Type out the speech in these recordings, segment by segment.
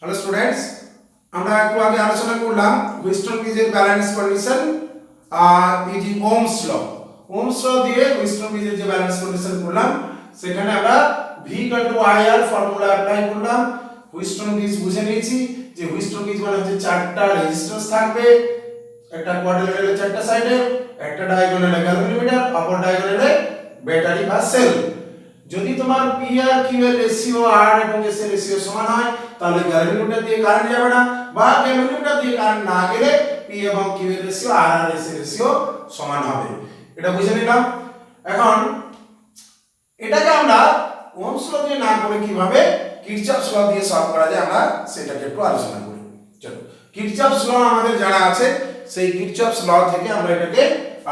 Hello students, আমরা একটু আগে আলোচনা করলাম হুইস্টন ব্রিজের ব্যালেন্স কন্ডিশন আর using Ohm's law. Ohm's law দিয়ে হুইস্টন ব্রিজের যে ব্যালেন্স কন্ডিশন করলাম সেখানে আমরা V IR ফর্মুলা অ্যাপ্লাই করলাম। হুইস্টন ব্রিজ বুঝে নিয়েছি যে হুইস্টন ব্রিজ মানে হচ্ছে চারটা রেজিস্ট্যান্স থাকবে, একটা কোয়াড্রিল্যাটারালে চারটা সাইডে, একটা ডায়াগোনালে গ্যালভানোমিটার, অপর ডায়াগোনালে ব্যাটারি বা সেল। যদি তোমার পি আর কিউ এর রেশিও আর এবং এস এর রেশিও সমান হয় তাহলে গ্যালভানোমিটার দিয়ে কারেন্ট যাবে না, বা গ্যালভানোমিটার দিয়ে কারেন্ট না গেলে পি এবং কিউ এর রেশিও আর আর এস এর রেশিও সমান হবে। এটা বুঝে নিলাম। এখন এটাকে আমরা ওহমস ল দিয়ে না করে কিভাবে কিরচফস ল দিয়ে সলভ করা যায় আমরা সেটাকে একটু আলোচনা করি। চলো, কিরচফস ল আমাদের জানা আছে, সেই কিরচফস ল থেকে আমরা এটাকে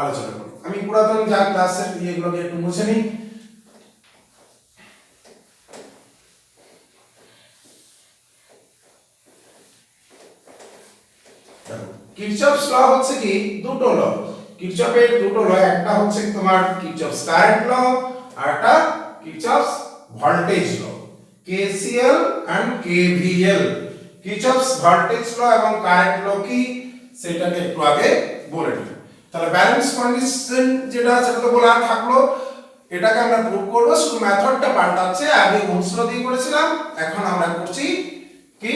আলোচনা করি। আমি পুরাতন যা ক্লাসের এগুলোকে একটু মুছে নিই। কিরচফস ল হচ্ছে কি দুটো ল, কিরচফের দুটো ল, একটা হচ্ছে তোমার কিরচফস কারেন্ট ল আর একটা Kirchhoff's voltage law, KCL and KVL. Kirchhoff's voltage law এবং কারেন্ট ল কি সেটাকে একটু আগে বলে নিই। তাহলে ব্যালেন্স কন্ডিশন যেটা সেটা তো বলা থাকলো, এটাকে আমরা প্রুভ করব, শুধু মেথডটা পাল্টাচ্ছে। আগে ওহমস ল দিয়ে করেছিলাম, এখন আমরা করছি কি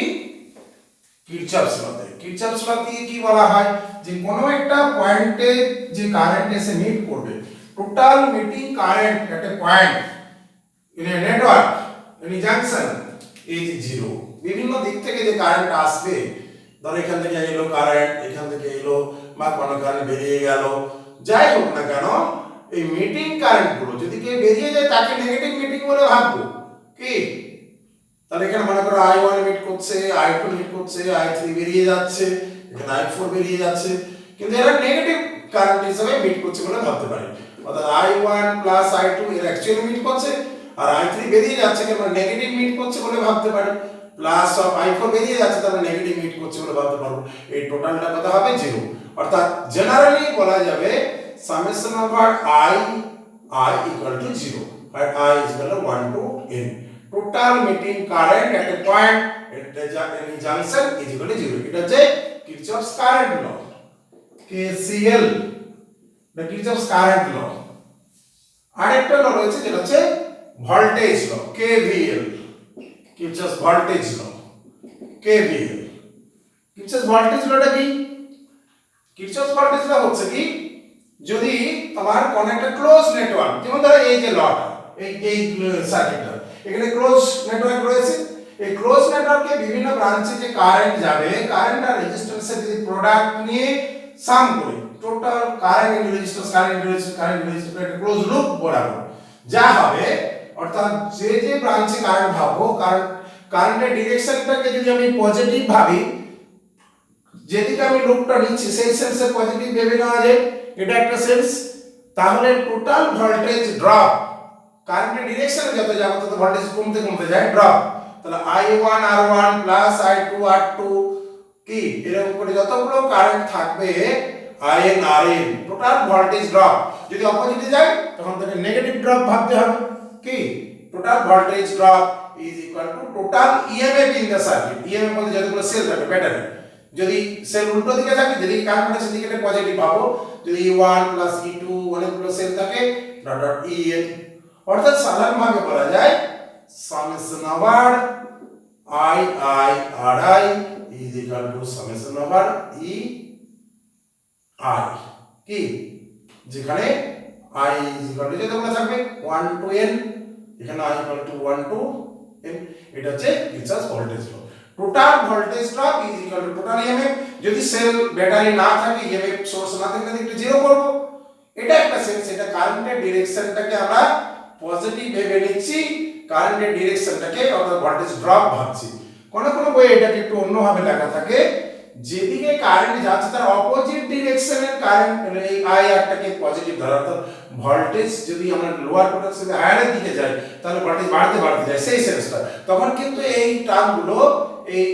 কিরচফস ল দিয়ে। কিরচফস ল দিয়ে কি বলা হয় যে কোনো একটা পয়েন্টে যে কারেন্ট এসে মিট করবে, total meeting current at A point in a network in a junction is zero. বিভিন্ন দিক থেকে যে কারেন্ট আসবে, ধর এখান থেকে এলো কারেন্ট, এখান থেকে এলো, বা কোনো কারেন্ট বেরিয়ে গেল, যাই হোক না কেন, এই মিটিং কারেন্ট গুলো যদি কেউ বেরিয়ে যায় তাকে নেগেটিভ মিটিং বলে ভাববো কি। তাহলে এখানে মনে করো I1 মিট করছে, I2 মিট করছে, I3 বেরিয়ে যাচ্ছে, এখানে I4 বেরিয়ে যাচ্ছে, কিন্তু এরা নেগেটিভ কারেন্ট হিসেবে মিট করছে বলে ভাবতে পারি। অর্থাৎ I1 প্লাস I2 এর অ্যাকচুয়ালি মিট করছে, আর I3 বেরিয়ে যাচ্ছে কেন নেগেটিভ মিট করছে বলে ভাবতে পারি, প্লাস অফ I4 বেরিয়ে যাচ্ছে তাহলে নেগেটিভ মিট করছে বলে ভাবতে পারবো। এই টোটালটা কত হবে? জিরো। অর্থাৎ জেনারেলি বলা যাবে summation over I equal to 0, where I is equal to 1 to n. Total meeting current at a point at any junction is equal to 0. এটা হচ্ছে Kirchhoff's current law, KCL, the Kirchhoff's current law. আরেকটা law রয়েছে যেটা হচ্ছে voltage law, KVL, Kirchhoff's voltage law, KVL। Kirchhoff's voltage লটা কি? কিরচফস voltage law হচ্ছে কি, যদি তোমার কোন একটা ক্লোজ নেটওয়ার্ক, যেমন ধরো এই যে লটা, এই সার্কিটটা, এখানে ক্লোজ নেটওয়ার্ক রয়েছে, এই ক্লোজ নেটওয়ার্কে বিভিন্ন ব্রাঞ্চে যে কারেন্ট যাবে, কারেন্ট আর রেজিস্ট্যান্সের যদি প্রোডাক্ট নিয়ে সাম করি, total current into resistance, current resistance একটা ক্লোজ লুপ বরাবর যা হবে, অর্থাৎ যে যে ব্রাঞ্চে কারেন্ট ভাববো, কারেন্টের ডিরেকশনটাকে যদি আমি পজিটিভ ভাবি, যেদিকে আমি লুপটা নিচ্ছি সেই সেন্সে পজিটিভ ভেবে নেওয়া যায়, এটা একটা সেন্স। তাহলে টোটাল ভোল্টেজ ড্রপ, কারেন্টের ডিরেকশনে যত যাবে তত ভোল্টেজ কমতে কমতে যায়, ড্রপ। তাহলে I1 R1 plus I2 R2 কি এরকম করে যতগুলো কারেন্ট থাকবে IN RN, total voltage drop যদি অপোজিটে যায় তখন তাকে নেগেটিভ ড্রপ ভাবতে হবে কি। Total voltage drop is equal to total EMF in the circuit. EMF বলতে যতগুলো সেল থাকে ব্যাটারি, যদি সেল উল্টো দিকে থাকে, যদি কারেন্ট মানে সেদিকে একটা পজিটিভ পাবো, যদি E1 প্লাস E2 অনেকগুলো সেল থাকে ডট ডট EN। অর্থাৎ সাধারণ ভাবে বলা যায় summation over I RI is equal two summation over E I কি, যেখানে I ইজ ইকুয়াল টু যেটা বলা থাকবে 1 to n, এখানে I equal to 1 to n। এটা হচ্ছে কিরচফস ভোল্টেজ ল। Total voltage drop is equal to total EMF। যদি সেল ব্যাটারি না থাকে, EMF সোর্স না থাকে, তাহলে একটু জিরো করব। এটা একটা সেন্স। এটা কারেন্টের ডিরেকশনটাকে আমরা পজিটিভ ভেবে নিচ্ছি, কারেন্টের ডিরেকশনটাকে অর্থাৎ ভোল্টেজ ড্রপ ভাবছি। কোন কোন বইয়ে এটাকে একটু অন্যভাবে লেখা থাকে, যেদিকে কারেন্ট যাচ্ছে তার অপোজিট ডিরেকশনের কারেন্ট, এই আইআরটাকে পজিটিভ ধরা। অর্থাৎ ভোল্টেজ যদি আমরা লোয়ার পোটেনশিয়াল হায়ারের দিকে যাই তাহলে ভোল্টেজ বাড়তে বাড়তে যায়, সেই সেন্সটা। তখন কিন্তু এই টার্মগুলো, এই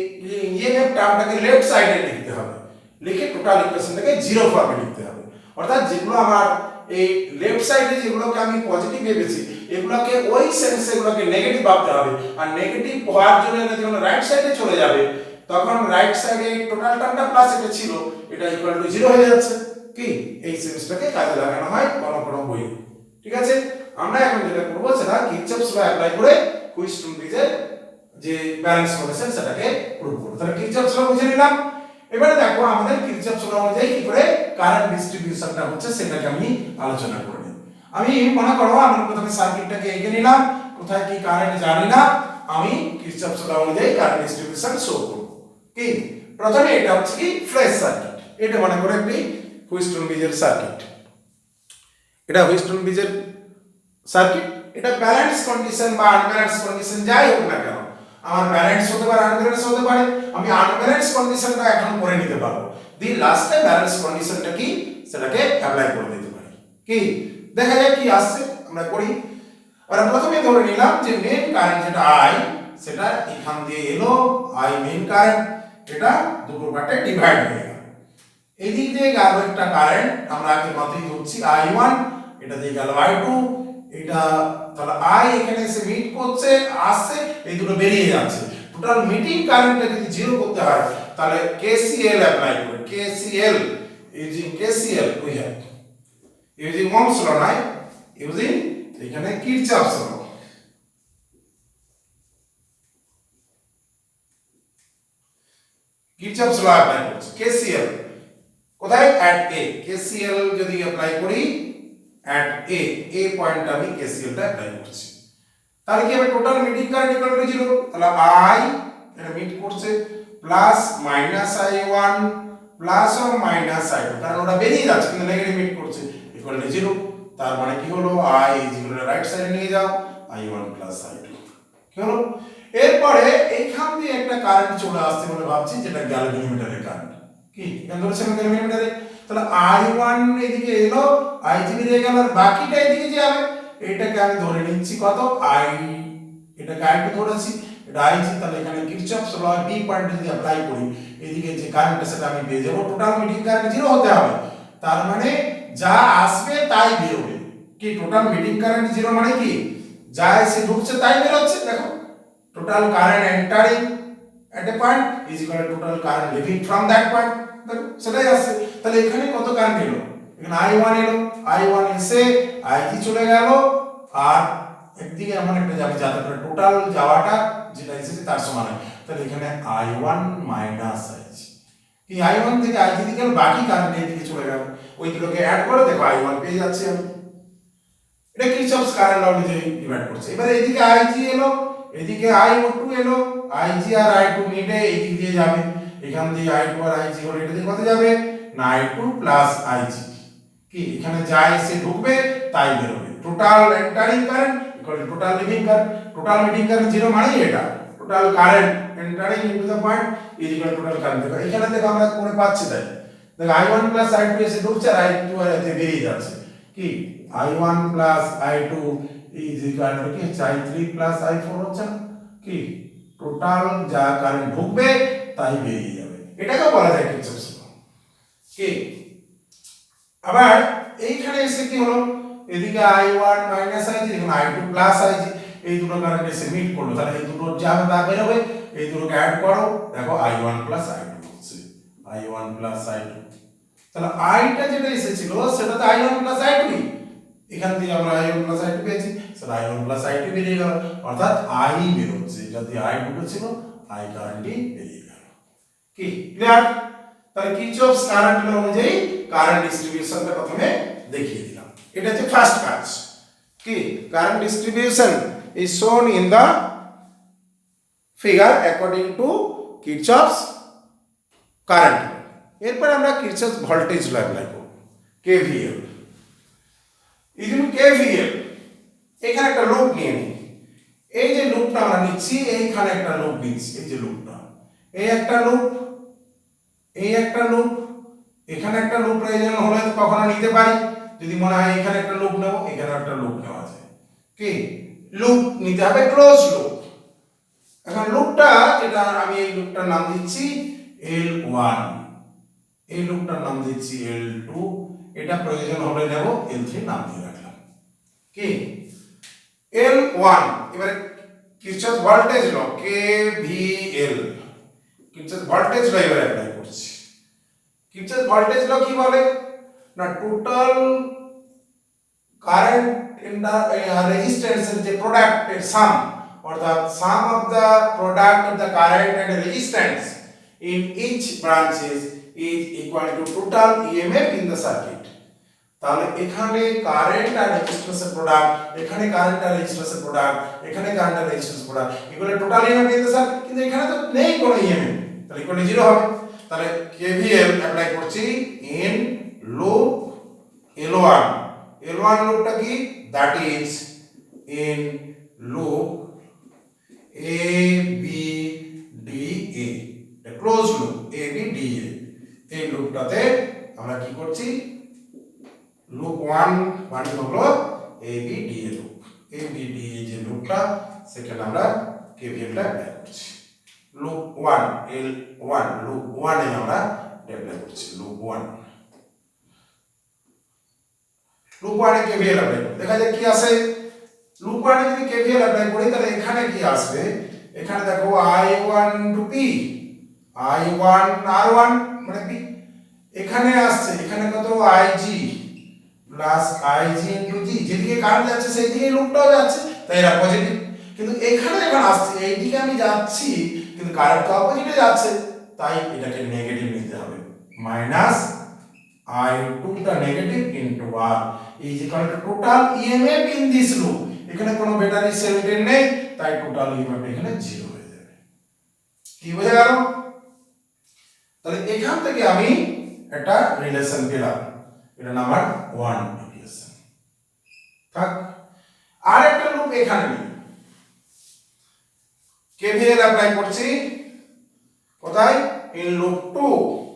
ইএমএফ টার্মটাকে লেফট সাইডে লিখতে হবে, লিখে টোটাল ইকুয়েশনটাকে জিরো ফর্মে লিখতে হবে। অর্থাৎ যেগুলো আমার এই লেফট সাইডে যেগুলোকে আমি পজিটিভ ভেবেছি এগুলোকে ওই সেন্সে এগুলোকে নেগেটিভ ভাবতে হবে, আর নেগেটিভ হওয়ার জন্য এটা যখন রাইট সাইডে চলে যাবে তখন রাইট সাইডে টোটাল টার্মটা প্লাস এটা ছিল, এটা ইকুয়াল টু 0 হয়ে যাচ্ছে। কি এই সেন্সটাকে কাজে লাগানো হয় কোনো বইয়ে। ঠিক আছে, আমরা এখন যেটা করব সেটা কিরচফস ল অ্যাপ্লাই করে হুইটস্টোন ব্রিজের যে ব্যালেন্স কন্ডিশন সেটাকে প্রুভ করব। তাহলে কিরচফস ল বুঝে নিলাম। এবারে দেখো আমাদের কিরচফস ল অনুযায়ী কি করে কারেন্ট ডিস্ট্রিবিউশনটা হচ্ছে সেটাকে আমি আলোচনা করব। আমি মনে করো আমি প্রথমে সার্কিটটাকে এঁকে নিলাম, কোথায় কি কারেন্ট জানি না, আমি কিরচফস ল অনুযায়ী কারেন্ট ডিস্ট্রিবিউশন শো করব। কি প্রথমে এটা হচ্ছে কি ফ্ল্যাশ সার্কিট, এটা মনে করো একটি হুইটস্টোন ব্রিজের সার্কিট। এটা হুইটস্টোন ব্রিজের সার্কিট, এটা ব্যালেন্স কন্ডিশন বা আনব্যালেন্স কন্ডিশন যাই হোক না কেন, আমার ব্যালেন্স হতে পারে আনব্যালেন্স হতে পারে, আমি আনব্যালেন্স কন্ডিশনটা এখন করে নিতে পারবো, দি লাস্টে ব্যালেন্স কন্ডিশনটা কি সেটাকে অ্যাপ্লাই করে দিতে পারি। কি দেখা যায় কি আসছে আমরা করি। আর প্রথমে ধরে নিলাম যে মেইন কারেন্ট যেটা আই সেটা এখান দিয়ে এলো, আই মেইন কারেন্ট, এটা দুটো পার্টে ডিভাইড হয়ে গেল। এই দিক দিয়ে গেল একটা কারেন্ট, আমরা আগে মতই ধরছি I1, এটা দিয়ে গেল I2, এটা তাহলে I এখানে এসে মিট করছে আসছে, এই দুটো বেরিয়ে যাচ্ছে। টোটাল মিটিং কারেন্টটা যদি 0 করতে হয় তাহলে KCL অ্যাপ্লাই করে, KCL using KCL we have using Ohm's law নয়, ইউজিং এখানে Kirchhoff's law. Kirchhoff's law apply করছে KCL কোথায় অ্যাট A, KCL যদি অ্যাপ্লাই করি অ্যাট A পয়েন্ট আমি KCL টা অ্যাপ্লাই করছি, তাহলে কি হবে total meeting current equal to 0, তাহলে I এটা মিট করছে প্লাস মাইনাস I1 প্লাস ও মাইনাস I2, কারণ ওটা বেরিয়ে যাচ্ছে কিন্তু নেগেটিভ মিট করছে, ইকুয়াল টু 0। তার মানে কি হলো I ইকুয়াল টু রাইট সাইডে নিয়ে যাও I1 প্লাস I2, কি হলো। এরপরে এইখান দিয়ে একটা কারেন্ট চলে আসছে বলে ভাবছি, যেটা গ্যালভ্যানোমিটারের কারেন্ট। কি এখানে ধরেছেন গ্যালভ্যানোমিটারে, তাহলে I1 এদিকে এলো, I3 বেরিয়ে গেল, আর বাকিটা এদিকে যাবে। এটাকে আমি ধরে নিচ্ছি কত I, এটাকে I2 ধরেছি, এটা I3, তাহলে এখানে কিরচফস ল B পয়েন্ট যদি অ্যাপ্লাই করি এদিকে যে কারেন্ট সেটা আমি পেয়ে যাব, টোটাল মিটিং কারেন্ট 0 হতে হবে, তার মানে যা আসবে তাই বেরোবে। কি টোটাল মিটিং কারেন্ট 0 মানে কি যা এসে ঢুকছে তাই বের হচ্ছে। দেখো total current entering at a point is equal to total current leaving from that point, দেখো সেটাই আসছে। তাহলে এখানে কত কারেন্ট এলো, এখানে I1 এলো, I1 এসে I3 চলে গেল, আর একদিকে এমন একটা যাবে যাতে করে টোটাল যাওয়াটা যেটা এসেছে তার সমান হয়, তাহলে এখানে I1 মাইনাস I3, কি I1 থেকে I3 দিকে গেল, বাকি কারেন্ট এদিকে চলে গেল, ওই দুটোকে অ্যাড করে দেখো I1 পেয়ে যাচ্ছে আমি। এটা কিরচফস কারেন্ট ল অনুযায়ী ডিভাইড করছে। এবারে এদিকে I3 এলো, এদিকে I2 এলো, I3 আর I2 মিলে এই দিক দিয়ে যাবে, এখান দিয়ে I2 আর I3 হলো, এটা দিয়ে কত যাবে না I2 প্লাস I3, কি এখানে যা এসে ঢুকবে তাই বের হবে। Total entering current equal to total living current, total meeting current 0 মানে এটা total current entering into the point is equal to total current. দেখো এখানে দেখো আমরা করে পাচ্ছি তাই, দেখো I1 প্লাস I2 এসে ঢুকছে আর I2 আর I3 বেরিয়ে যাচ্ছে, কি I1 plus I2 is equal two কি I3 প্লাস I4 হচ্ছে না, কি টোটাল যা কারেন্ট ঢুকবে তাই বেরিয়ে যাবে, এটাকে বলা যায় কিরচফস ল। কি আবার এইখানে এসে কি হলো, এদিকে I1 মাইনাস I3, এখানে I2 প্লাস I3, এই দুটো কারেন্ট এসে মিট করলো, তাহলে এই দুটো যা তা বের হবে, এই দুটোকে অ্যাড করো, দেখো I1 প্লাস I2 হচ্ছে I1 প্লাস I2, তাহলে আইটা যেটা এসেছিল সেটা তো I1 প্লাস I2, এখান থেকে আমরা I1 প্লাস I2 পেয়েছি, সেটা I1 প্লাস I2 বেরিয়ে গেল, অর্থাৎ I বের হচ্ছে, যদি I ঢুকেছিল I কারেন্টই বেরিয়ে গেল। কি ক্লিয়ার? তাহলে কিরচফস কারেন্ট ল অনুযায়ী কারেন্ট ডিস্ট্রিবিউশনটা প্রথমে দেখিয়ে দিলাম, এটা হচ্ছে ফার্স্ট কাজ। কি current distribution is shown in the figure according to Kirchhoff's current. এরপর আমরা কিরচফস ভোল্টেজ ল অ্যাপ্লাই করব, KVL। ইউজিং KVL এখানে একটা লুপ নিয়ে নিই, এই যে লুপটা আমরা নিচ্ছি এইখানে একটা লুপ নিচ্ছি, এই যে লুপটা, এই একটা লুপ, এই একটা লুপ, এখানে একটা লুপ প্রয়োজন হলে কখনো নিতে পারি, যদি মনে হয় এখানে একটা লুপ নেব, এখানে একটা লুপ নেওয়া যায়। কি লুপ নিতে হবে ক্লোজ লুপ। এখন লুপটা যেটা আমি এই লুপটার নাম দিচ্ছি L1, এই লুপটার নাম দিচ্ছি L2, এটা প্রয়োজন হলে নেব L3 নাম দিয়ে রাখলাম। কি L1 এবারে Kirchhoff voltage law KVL Kirchhoff voltage law এবারে অ্যাপ্লাই করছি কিরচফ ভোল্টেজ ল কি বলে না total current in the resistance এর যে প্রোডাক্ট এর সাম অর্থাৎ sum of the product of the current and resistance in each branches is equal to total EMF in the circuit তাহলে এখানে কারেন্ট আর রেজিস্ট্যান্সের প্রোডাক্ট এখানে কারেন্ট আর রেজিস্ট্যান্সের প্রোডাক্ট এখানে কারেন্ট আর রেজিস্ট্যান্সের প্রোডাক্ট এগুলো total EMF in the circuit কিন্তু এখানে তো নেই কোনো EMF তাহলে ইকুয়াল টু 0 হবে তাহলে KVL অ্যাপ্লাই করছি ইন লুপ L1 L1 লুপটা কি that is in loop A B D A close loop A B D A এই লুপটাতে আমরা কি করছি লুপ 1 মানে হলো A B D A loop A B D A যে লুপটা সেখানে আমরা KVL টা অ্যাপ্লাই করছি লুপ 1 L1 লুপ 1 এ আমরা অ্যাপ্লাই করছি লুপ 1 লুপ 1 এ KVL অ্যাপ্লাই করি দেখা যাক কি আসে লুপ 1 এ যদি KVL অ্যাপ্লাই করি তাহলে এখানে কি আসবে এখানে দেখো I1 to P I1 R1 মানে P এখানে আসছে এখানে কত IG plus IG into G যেদিকে কারেন্ট যাচ্ছে সেই দিকে লুপটাও যাচ্ছে তাই এরা পজিটিভ কিন্তু এখানে যখন আসছে এই দিকে আমি যাচ্ছি কিন্তু কারেন্ট তো অপোজিটে যাচ্ছে তাই এটাকে নেগেটিভ নিতে হবে মাইনাস I2 টা negative into R is equal to total EMF in this loop এখানে কোনো ব্যাটারি সেল নেই তাই টোটাল EMF এখানে 0 হয়ে যাবে কি বোঝা গেল তাহলে এখান থেকে আমি একটা রিলেশন পেলাম এটা নাম্বার 1 রিলেশন থাক আর একটা লুপ এখানে নিই KVL অ্যাপ্লাই করছি কোথায় in loop 2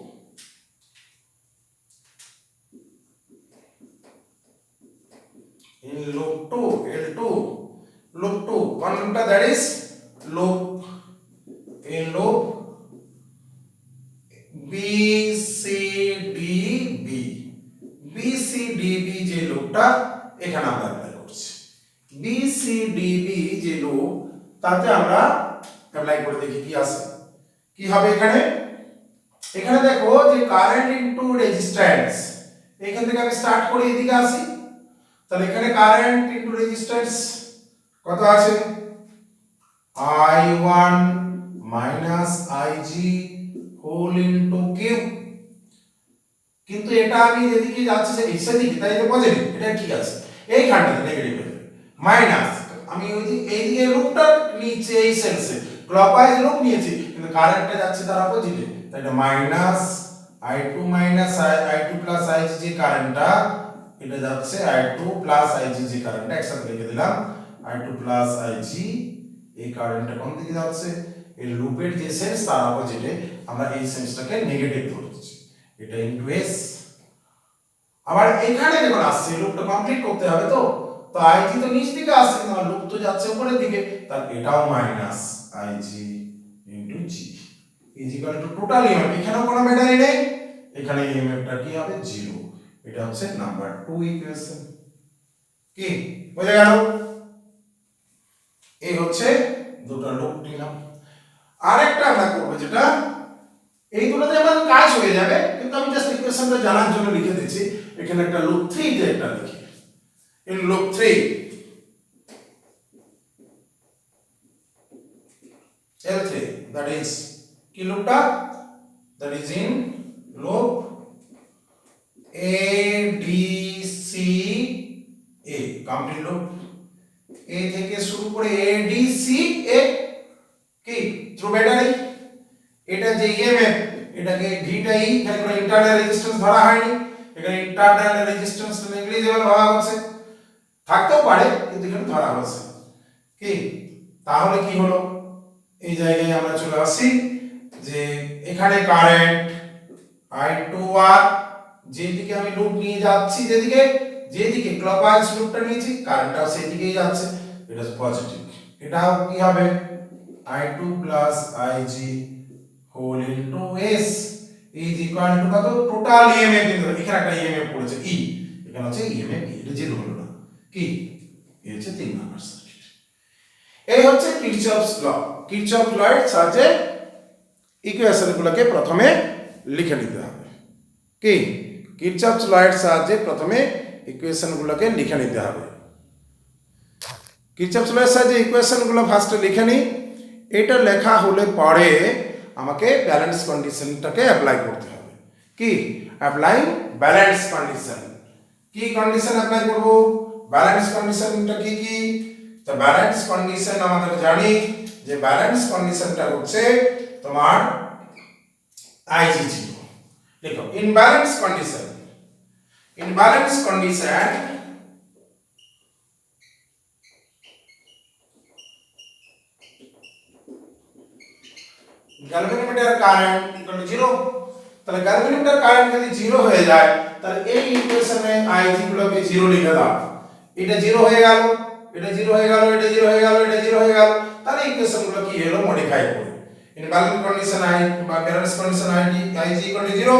in loop 2 L2 loop 2 one loop that is loop in loop BCDB BCDB যে লুপটা এখানে আমরা অ্যাপ্লাই করছি BCDB যে লুপ তাতে আমরা অ্যাপ্লাই করে দেখি কি আসে কি হবে এখানে দেখো যে কারেন্ট ইনটু রেজিস্ট্যান্স এখান থেকে আমি স্টার্ট করে এদিকে আসি তাহলে এখানে কারেন্ট ইনটু রেজিস্ট্যান্স কত আছে I1 minus IG whole into Q কিন্তু এটা আমি এদিকে যাচ্ছে সেদিকে তাই এটা পজিটিভ এটা ঠিক আছে এইখানটাতে নেগেটিভ হয়ে যাবে মাইনাস আমি এইদিকে লুপটা নিচে এই সেন্সে ক্লকওয়াইজ লুপ নিয়েছি কিন্তু কারেন্টটা যাচ্ছে তার অপোজিটে তাই এটা minus I2 minus I2 plus IG যে কারেন্টটা এটা যাচ্ছে I2 প্লাস IG যে কারেন্টটা একসাথে লিখে দিলাম I2 প্লাস IG এই কারেন্টটা কোন দিকে যাচ্ছে এই লুপের যে সেন্স তার অপোজিটে আমরা এই সেন্সটাকে নেগেটিভ ধরছি এটা ইনটু S আবার এখানে যখন আসছে লুপটা কমপ্লিট করতে হবে তো IG তো নিচ দিকে আসছে কিন্তু আমার লুপ তো যাচ্ছে উপরের দিকে তার এটাও minus IG into G is equal to total EMF এখানেও কোনো ব্যাটারি নেই এখানে EMFটা কি হবে 0 এটা হচ্ছে নাম্বার 2 ইকুয়েশন কি বোঝা গেল এই হচ্ছে দুটো লুপ নিলাম আরেকটা আমরা করব যেটা এই দুটোতে আমাদের কাজ হয়ে যাবে কিন্তু আমি জাস্ট ইকুয়েশনটা জানার জন্য লিখে দিচ্ছি এখানে একটা লুপ 3 তে একটা লিখি in loop 3 L3 that is কি লুপটা that is in loop ADCA complete loop A থেকে শুরু করে ADCA কি থ্রু ব্যাটারি এটা যে EMF এটাকে ভিটা ই এখানে কোনো ইন্টারনাল রেজিস্ট্যান্স ধরা হয়নি এখানে ইন্টারনাল রেজিস্ট্যান্স নেগলিজিবল ভাবা হচ্ছে থাকতেও পারে কিন্তু এখানে ধরা হচ্ছে কি তাহলে কি হলো এই জায়গায় আমরা চলে আসি যে এখানে কারেন্ট I2R যেদিকে আমি লুপ নিয়ে যাচ্ছি যেদিকে ক্লকওয়াইজ লুপটা নিয়েছি কারেন্টটাও সেই দিকেই যাচ্ছে এটা পজিটিভ এটাও কি হবে I2 plus IG whole into S is equal to কত টোটাল EMF এখানে একটা EMF পড়েছে E এখানে হচ্ছে EMF এটা 0 হলো না কি এই হচ্ছে 3 নাম্বার সার্কিট এই হচ্ছে কিরচফস ল। কিরচফস ল এর সাহায্যে ইকুয়েশনগুলোকে প্রথমে লিখে নিতে হবে। কি কিরচফস ল এর সাহায্যে প্রথমে ইকুয়েশনগুলোকে লিখে নিতে হবে। কিরচফস ল এর সাহায্যে ইকুয়েশনগুলো ফার্স্টে লিখে নিই। এটা লেখা হলে পরে আমাকে ব্যালেন্স কন্ডিশনটাকে অ্যাপ্লাই করতে হবে। কি অ্যাপ্লাই ব্যালেন্স কন্ডিশন। কি কন্ডিশন অ্যাপ্লাই করব? ব্যালেন্স কন্ডিশনটা কি কি? তো ব্যালেন্স কন্ডিশন আমাদের জানি যে ব্যালেন্স কন্ডিশনটা হচ্ছে তোমার IG0। দেখো imbalance condition. Imbalance condition galvanometer current equal to 0। তাহলে গ্যালভানোমিটার কারেন্ট যদি 0 হয়ে যায় তাহলে এই ইকুয়েশনে IG গুলোকে 0 লিখে দাও। এটা 0 হয়ে গেল, এটা 0 হয়ে গেল, এটা 0 হয়ে গেল, এটা 0 হয়ে গেল। তাহলে ইকুয়েশন গুলো কি হলো? মডিফাই করে ইন ব্যালেন্স কন্ডিশন I বা balance condition IG equal to 0।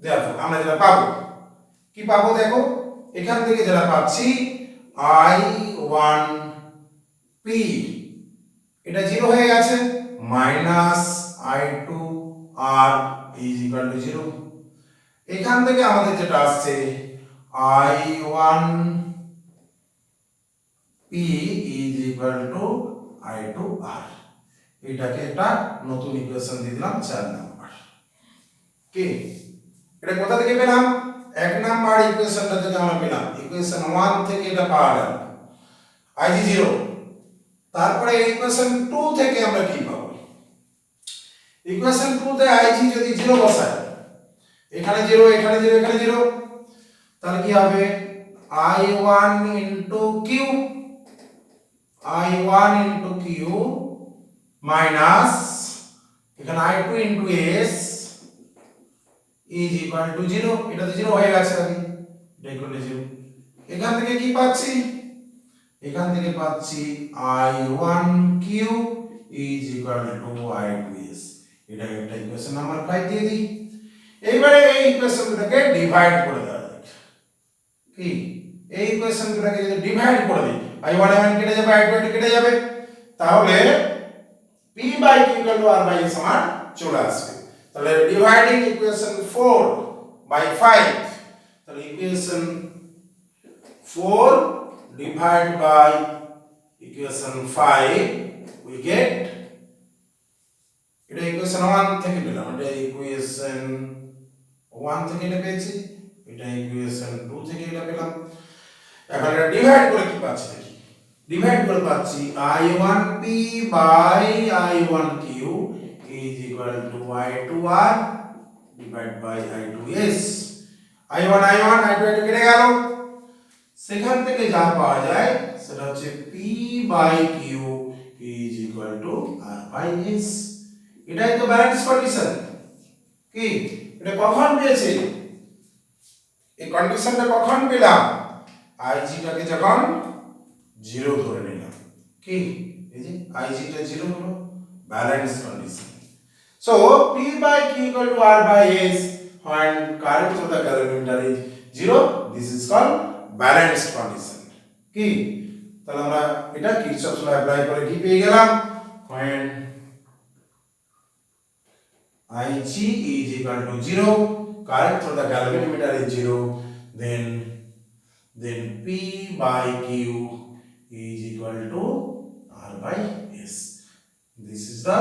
Therefore আমরা যেটা পাবো, কি পাবো দেখো, এখান থেকে যেটা পাচ্ছি I1P এটা 0 হয়ে গেছে, minus I2R is equal to 0। এখান থেকে আমাদের যেটা আসছে I1P is equal two I2R। এটাকে একটা নতুন ইকুয়েশন দিয়ে দিলাম 4 নাম্বার। কি এটা কোথা থেকে পেলাম? 1 নাম্বার ইকুয়েশনটা থেকে আমরা পেলাম। ইকুয়েশন 1 থেকে এটা পাওয়া গেল IG0। তারপরে ইকুয়েশন 2 থেকে আমরা কি পাবো? ইকুয়েশন 2 তে IG যদি 0 বসাই, এখানে 0, এখানে 0, এখানে 0, তাহলে কি হবে? I1 into Q, I1 into Q minus এখানে I2 into S is equal to 0। এটা তো 0 হয়ে গেছে আগে, এটা ইকুয়াল টু 0। এখান থেকে কি পাচ্ছি? এখান থেকে পাচ্ছি I1Q is equal to I2S। এটা একটা ইকুয়েশন নাম্বার 5 দিয়ে দিই। এইবারে এই ইকুয়েশনটাকে ডিভাইড করে দেওয়া যাক। কি এই ইকুয়েশনটাকে যদি ডিভাইড করে দিই, I1 কেটে যাবে, I2 কেটে যাবে, তাহলে P by Q equal to R by S আমার চলে আসবে। তাহলে ডিভাইডিং ইকুয়েশন 4 by 5, তাহলে equation 4 divide by equation 5 we get, এটা ইকুয়েশন 1 থেকে পেলাম, এটা ইকুয়েশন 1 থেকে এটা পেয়েছি, এটা ইকুয়েশন 2 থেকে এটা পেলাম। এখন এটা ডিভাইড করে কি পাচ্ছি দেখি। ডিভাইড করে পাচ্ছি I1P by I1Q is equal to I2R divided by I2S। I1 I2 কেটে গেল, সেখান থেকে যা পাওয়া যায় সেটা হচ্ছে P by Q is equal to R by S। এটাই তো ব্যালেন্স কন্ডিশন। কি এটা কখন পেয়েছি? এই কন্ডিশনটা কখন পেলাম? IG টাকে যখন 0 ধরে নিলাম। কি এই যে IG টা 0 হলো, balance condition. So P by Q equal to R by S when current through the calorimeter is 0, this is called balanced condition। কি তাহলে আমরা এটা কিরচফস ল অ্যাপ্লাই করে কি পেয়ে গেলাম? when IG is equal to 0, current through the galvanometer is 0, then P by Q is equal to R by S। This is the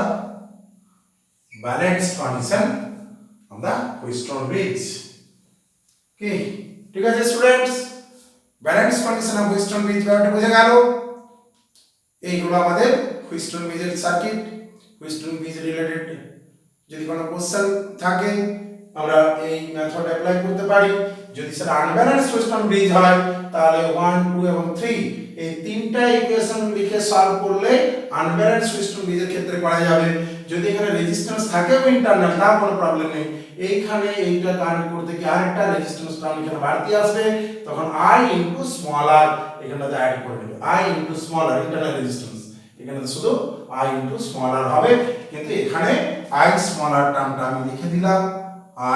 balanced condition of the Wheatstone bridge। কি ঠিক আছে students, balance condition of Wheatstone bridge ব্যাপারটা বোঝা গেল। এইগুলো আমাদের Wheatstone ব্রিজের circuit. Wheatstone bridge related যদি কোনো কোশ্চেন থাকে আমরা এই মেথড অ্যাপ্লাই করতে পারি। যদি সেটা আনব্যালেন্সড হুইটস্টোন ব্রিজ হয় তাহলে 1, 2 এবং 3 এই তিনটা ইকুয়েশন লিখে সলভ করলে আনব্যালেন্সড হুইটস্টোন ব্রিজের ক্ষেত্রে করা যাবে। যদি এখানে রেজিস্ট্যান্স থাকে ইন্টারনাল, তাও কোনো প্রবলেম নেই। এইখানে এইটা কানেক্ট করতে কি আরেকটা রেজিস্ট্যান্স টার্ম এখানে বাড়তি আসবে, তখন I ইনটু স্মল r এখানটাতে অ্যাড করে দেবে। I into small r internal resistance, এখানে শুধু I ইনটু স্মল r হবে, কিন্তু এখানে I স্মল r টার্মটা আমি লিখে দিলাম,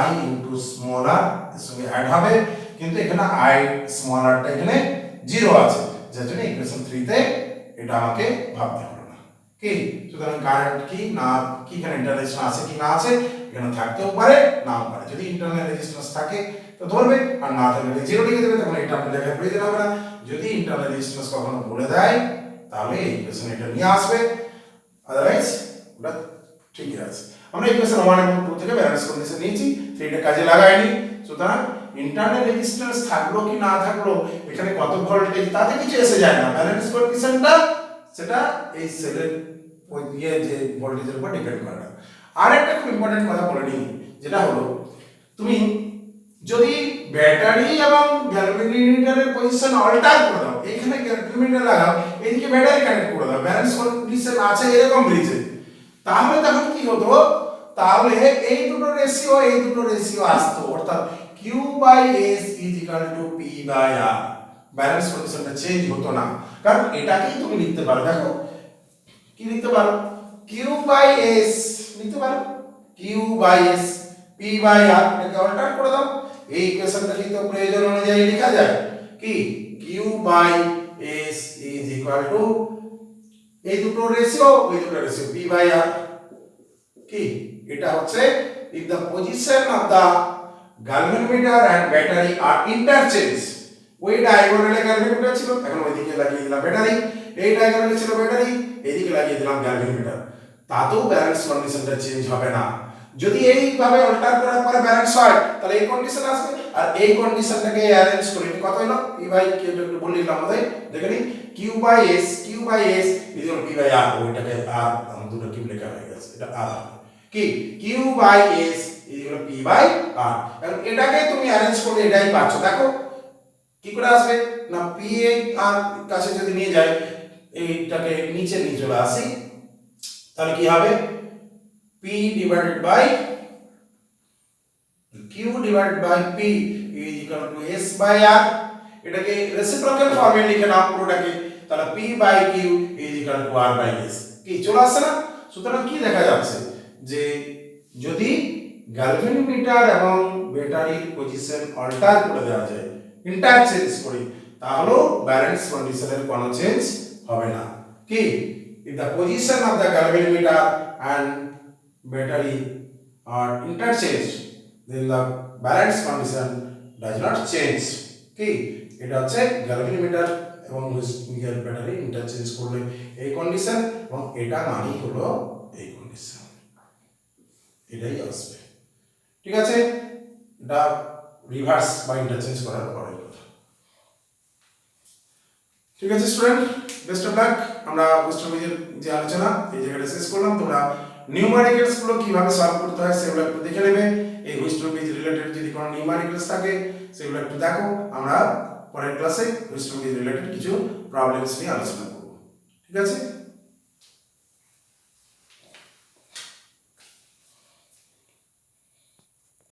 I ইনটু স্মল r এর সঙ্গে অ্যাড হবে, কিন্তু এখানে I স্মল r টা এখানে 0 আছে, যার জন্য ইকুয়েশন 3 তে এটা আমাকে ভাবতে হলো না। কি সুতরাং কারেন্ট কি না কি এখানে ইন্টারনাল রেজিস্ট্যান্স আছে কি না আছে, এখানে থাকতেও পারে নাও পারে। যদি ইন্টারনাল রেজিস্ট্যান্স থাকে তো ধরবে, আর না থাকলে জিরো লিখে দেবে, তখন এটা আপনার জায়গায় প্রয়োজন হবে না। যদি ইন্টারনাল রেজিস্ট্যান্স কখনো বলে দেয় তাহলে এই ইকুয়েশন এটা নিয়ে আসবে, আদারওয়াইজ ওটা ঠিকই আছে। আমরা ইকুয়েশন 1 এবং 2 থেকে ব্যালেন্স কন্ডিশন নিয়েছি, সেইটা কাজে লাগাইনি। সুতরাং ইন্টারনাল রেজিস্ট্যান্স থাকলো কি না থাকলো, এখানে কত ভোল্টেজ তাতে কিছু এসে যায় না। ব্যালেন্স কন্ডিশনটা সেটা এই সেলের ওই দিয়ে যে ভোল্টেজের উপর ডিপেন্ড করে না। আর একটা খুব ইম্পর্টেন্ট কথা বলে নিই, যেটা হলো তুমি যদি ব্যাটারি এবং গ্যালভানোমিটারের পজিশন অল্টার করে দাও, এইখানে গ্যালভানোমিটার লাগাও, এইদিকে ব্যাটারি কানেক্ট করে দাও, ব্যালেন্স কন্ডিশন আছে এরকম ব্রিজে, তাহলে তখন কি হতো, তাহলে এই দুটো রেশিও আসতো, অর্থাৎ Q by S is equal to P by R। Balance কন্ডিশনটা চেঞ্জ হতো না, কারণ এটাকেই তুমি লিখতে পারো। দেখো কি লিখতে পারো, Q বাই S লিখতে পারো, Q by S P by R, এটাকে অল্টার করে দাও। এই ইকুয়েশনটা কিন্তু প্রয়োজন অনুযায়ী লেখা যায় কি Q by S is equal to এই দুটো রেশিও P বাই R। কি এটা হচ্ছে if the position of the galvanometer and battery are interchanged, ওই ডায়াগোনালে গ্যালভানোমিটার ছিল, এখন ওইদিকে লাগিয়ে দিলাম ব্যাটারি, এই ডায়াগোনালে ছিল ব্যাটারি, এইদিকে লাগিয়ে দিলাম গ্যালভানোমিটার, তাতেও ব্যালেন্স কন্ডিশনটা চেঞ্জ হবে না। যদি এইভাবে অল্টার করার পরে ব্যালেন্স হয় তাহলে এই কন্ডিশন আসবে, আর এই কন্ডিশনটাকে অ্যারেঞ্জ করে কত হলো P বাই Q, একটু বলে দিলাম আমাদের, দেখে নিন Q by S equal P by R, ওইটাকে R দুটো কিউব লেখা হয়ে গেছে, এটা R কি Q by S equal P by R। এখন এটাকে তুমি অ্যারেঞ্জ করলে এটাই পাচ্ছ। দেখো কি করে আসবে না, P আর কাছে যদি নিয়ে যায়, এইটাকে নিচে নিয়ে চলে আসি, তাহলে কি হবে P divided by Q divided by P is equal to S by R। এটাকে রেসিপ্রোকাল ফর্মে লিখে নাও পুরোটাকে, তাহলে P by Q is equal to R by S। কি চলে আসছে না? সুতরাং কি দেখা যাচ্ছে যে যদি গ্যালভানোমিটার এবং ব্যাটারির পজিশন অল্টার করে দেওয়া যায়, ইন্টারচেঞ্জ করি, তাহলে ব্যালেন্স কন্ডিশনের কোনো চেঞ্জ হবে না। কি if the position of the galvanometer and battery are interchanged, then the balance condition does not change। কি এটা হচ্ছে গ্যালভানোমিটার এবং ব্যাটারি ইন্টারচেঞ্জ করলে এই কন্ডিশন, এবং এটা মানেই হলো এই কন্ডিশন, এটাই আসবে। ঠিক আছে, এটা রিভার্স বা ইন্টারচেঞ্জ করার পরের কথা। ঠিক আছে স্টুডেন্ট, বেস্ট অফ লাক। আমরা বুস্টারমিজের যে আলোচনা এই জায়গাটা শেষ করলাম। তোমরা নিউমারিক্যালস গুলো কিভাবে সলভ করতে হয় সেগুলো একটু দেখে নেবে। এই বুস্টারমিজ রিলেটেড যদি কোনো নিউমারিক্যালস থাকে সেগুলো একটু দেখো। আমরা পরের ক্লাসে বুস্টারমিজ রিলেটেড কিছু প্রবলেমস নিয়ে আলোচনা করব। ঠিক আছে।